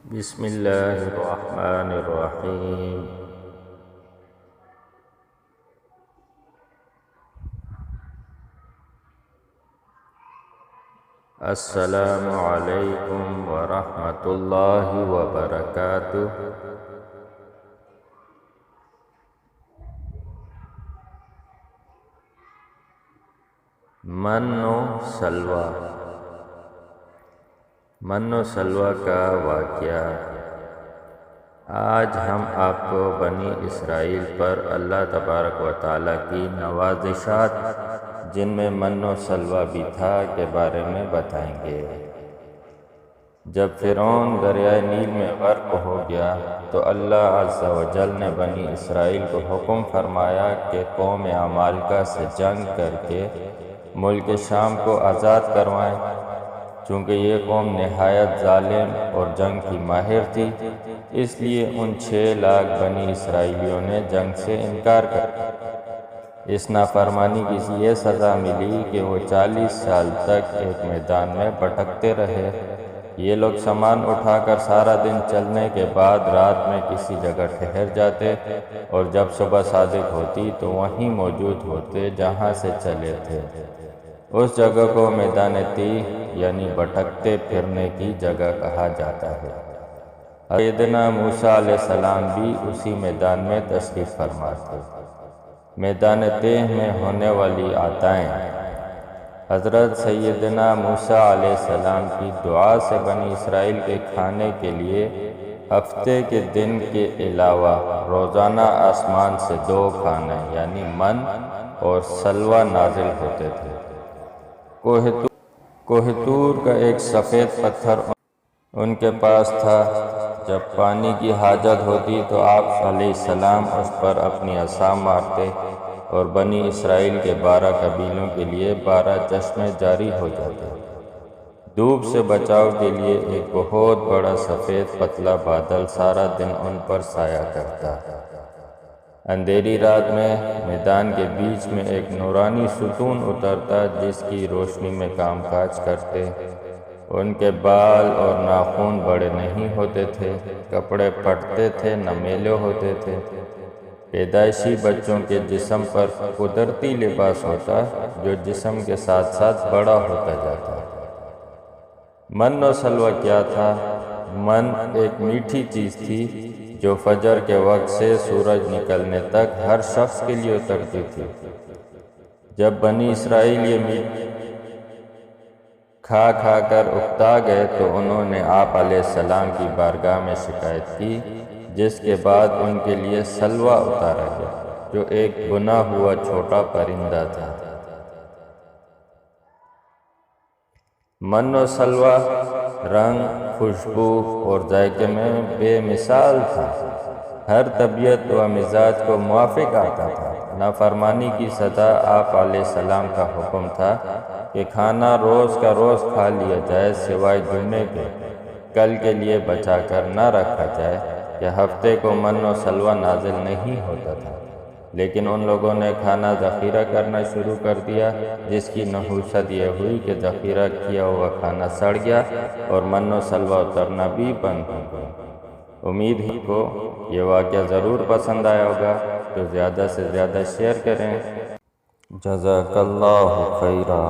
بسم اللہ الرحمن الرحیم۔ السلام علیکم ورحمۃ اللہ وبرکاتہ۔ من و سلویٰ۔ من و سلویٰ کا واقعہ۔ آج ہم آپ کو بنی اسرائیل پر اللہ تبارک و تعالیٰ کی نوازشات، جن میں من و سلویٰ بھی تھا، کے بارے میں بتائیں گے۔ جب فرعون دریائے نیل میں غرق ہو گیا تو اللہ عز و جل نے بنی اسرائیل کو حکم فرمایا کہ قوم عمالقہ سے جنگ کر کے ملک شام کو آزاد کروائیں۔ چونکہ یہ قوم نہایت ظالم اور جنگ کی ماہر تھی، اس لیے ان 6 لاکھ بنی اسرائیلیوں نے جنگ سے انکار کر دیا۔ اس نافرمانی کی یہ سزا ملی کہ وہ 40 سال تک ایک میدان میں بھٹکتے رہے۔ یہ لوگ سامان اٹھا کر سارا دن چلنے کے بعد رات میں کسی جگہ ٹھہر جاتے، اور جب صبح صادق ہوتی تو وہیں موجود ہوتے جہاں سے چلے تھے۔ اس جگہ کو میدان تیہ یعنی بھٹکتے پھرنے کی جگہ کہا جاتا ہے۔ سیدنا موسیٰ علیہ السلام بھی اسی میدان میں تشریف فرما تھے۔ میدان تیہ میں ہونے والی عطائیں۔ حضرت سیدنا موسیٰ علیہ السلام کی دعا سے بنی اسرائیل کے کھانے کے لیے ہفتے کے دن کے علاوہ روزانہ آسمان سے 2 کھانے یعنی من اور سلویٰ نازل ہوتے تھے۔ کوہ طور کا ایک سفید پتھر ان کے پاس تھا۔ جب پانی کی حاجت ہوتی تو آپ علیہ السلام اس پر اپنی عصا مارتے اور بنی اسرائیل کے 12 قبیلوں کے لیے 12 چشمے جاری ہو جاتے۔ دھوپ سے بچاؤ کے لیے ایک بہت بڑا سفید پتلا بادل سارا دن ان پر سایہ کرتا۔ اندھیری رات میں میدان کے بیچ میں ایک نورانی ستون اترتا جس کی روشنی میں کام کاج کرتے۔ ان کے بال اور ناخن بڑے نہیں ہوتے تھے، کپڑے پھٹتے تھے نہ میلے ہوتے تھے۔ پیدائشی بچوں کے جسم پر قدرتی لباس ہوتا جو جسم کے ساتھ ساتھ بڑا ہوتا جاتا۔ من و سلویٰ کیا تھا؟ من ایک میٹھی چیز تھی جو فجر کے وقت سے سورج نکلنے تک ہر شخص کے لیے اترتی تھی۔ جب بنی اسرائیل یہ میٹھی کھا کھا کر اکتا گئے تو انہوں نے آپ علیہ السلام کی بارگاہ میں شکایت کی، جس کے بعد ان کے لیے سلویٰ اتارا گیا جو ایک بنا ہوا چھوٹا پرندہ تھا۔ من و سلویٰ رنگ، خوشبو اور ذائقے میں بے مثال تھا۔ ہر طبیعت و مزاج کو موافق آتا تھا۔ نافرمانی کی سزا آپ علیہ السلام کا حکم تھا کہ کھانا روز کا روز کھا لیا جائے سوائے جمعے کے، کل کے لیے بچا کر نہ رکھا جائے کہ ہفتے کو من و سلویٰ نازل نہیں ہوتا تھا۔ لیکن ان لوگوں نے کھانا ذخیرہ کرنا شروع کر دیا، جس کی نحوست یہ ہوئی کہ ذخیرہ کیا ہوا کھانا سڑ گیا اور من و سلویٰ اترنا بھی بند ہو گیا۔ امید ہے کو یہ واقعہ ضرور پسند آیا ہوگا، تو زیادہ سے زیادہ شیئر کریں۔ جزاک اللہ خیرا۔